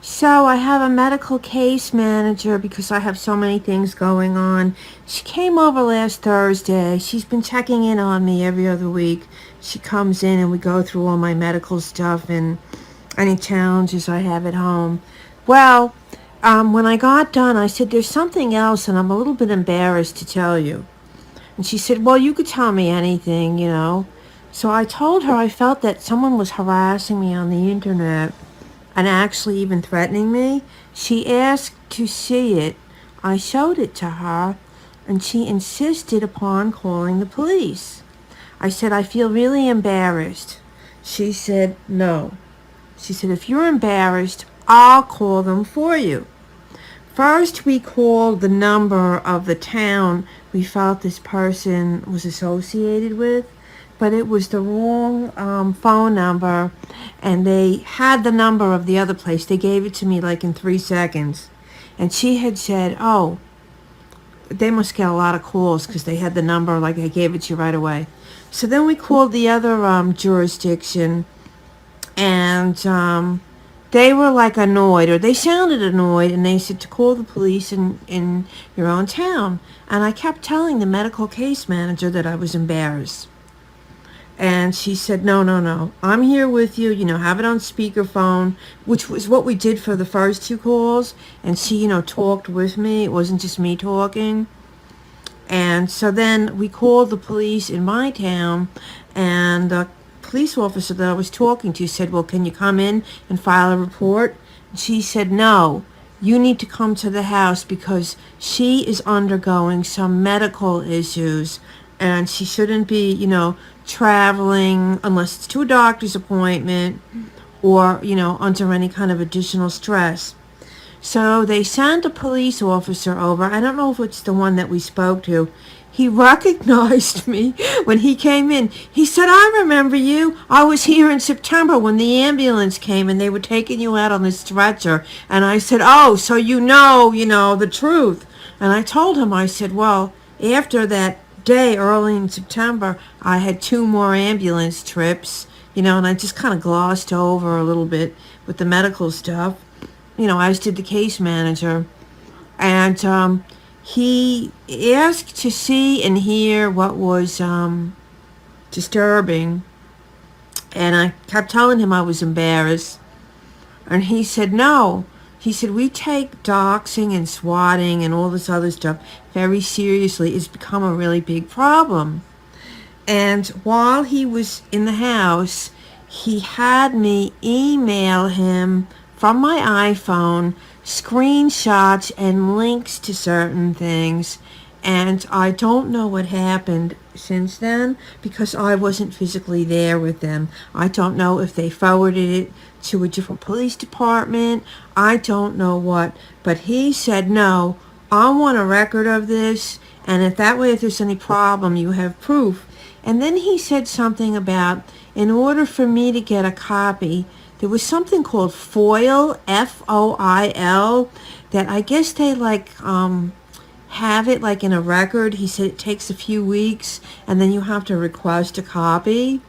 So I have a medical case manager because I have so many things going on. She came over last Thursday. She's been checking in on me every other week. She comes in and we go through all my medical stuff and any challenges I have at home. Well, when I got done, I said, there's something else and I'm a little bit embarrassed to tell you. And she said, well, you could tell me anything. So I told her I felt that someone was harassing me on the internet and actually even threatening me. She asked to see it. I showed it to her, and she insisted upon calling the police. I said, I feel really embarrassed. She said, no. She said, if you're embarrassed, I'll call them for you. First, we called the number of the town we felt this person was associated with, but it was the wrong phone number, and they had the number of the other place. They gave it to me like in 3 seconds. And she had said, oh, they must get a lot of calls because they had the number, like I gave it to you right away. So then we called the other jurisdiction, and they were like annoyed, or they sounded annoyed, and they said to call the police in your own town. And I kept telling the medical case manager that I was embarrassed. And she said, no, no, no, I'm here with you, have it on speakerphone, which was what we did for the first two calls. And she, talked with me. It wasn't just me talking. And so then we called the police in my town, and the police officer that I was talking to said, well, can you come in and file a report? And she said, no, you need to come to the house because she is undergoing some medical issues and she shouldn't be, traveling unless it's to a doctor's appointment or, under any kind of additional stress. So they sent a police officer over. I don't know if it's the one that we spoke to. He recognized me when he came in. He said, I remember you. I was here in September when the ambulance came and they were taking you out on the stretcher. And I said, oh, so you know the truth. And I told him, I said, well, after that day early in September, I had 2 more ambulance trips, and I just kind of glossed over a little bit with the medical stuff, as did the case manager. And he asked to see and hear what was disturbing. And I kept telling him I was embarrassed. And he said, no. He said, we take doxing and swatting and all this other stuff very seriously. It's become a really big problem. And while he was in the house, he had me email him from my iPhone screenshots and links to certain things. And I don't know what happened since then because I wasn't physically there with them. I don't know if they forwarded it to a different police department. I don't know what. But he said, no, I want a record of this. And if there's any problem, you have proof. And then he said something about, in order for me to get a copy, there was something called FOIL, FOIL, that I guess they have it like in a record. He said it takes a few weeks and then you have to request a copy.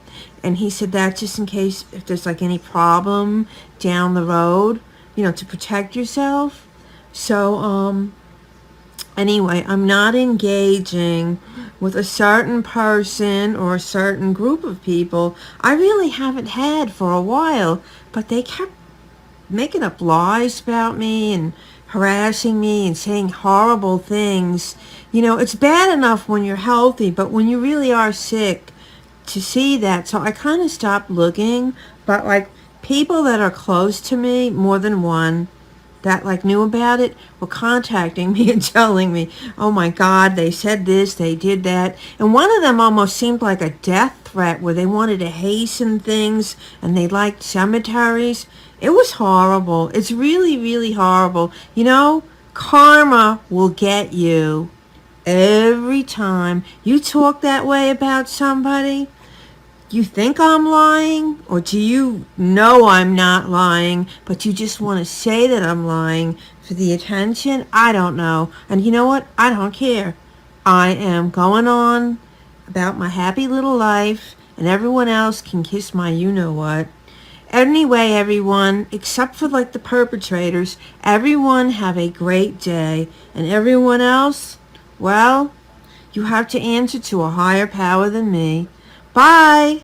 And he said that just in case if there's any problem down the road, to protect yourself. So, anyway, I'm not engaging with a certain person or a certain group of people I really haven't had for a while, but they kept making up lies about me and harassing me and saying horrible things. It's bad enough when you're healthy, but when you really are sick, to see that. So I kind of stopped looking, but people that are close to me, more than one, that knew about it, were contacting me and telling me, oh my God, they said this, they did that. And one of them almost seemed like a death threat where they wanted to hasten things and they liked cemeteries. It was horrible. It's really, really horrible. Karma will get you every time you talk that way about somebody. You think I'm lying, or do you know I'm not lying, but you just want to say that I'm lying for the attention? I don't know. And you know what? I don't care. I am going on about my happy little life, and everyone else can kiss my you-know-what. Anyway, everyone, except for like the perpetrators, everyone have a great day. And everyone else, well, you have to answer to a higher power than me. Bye!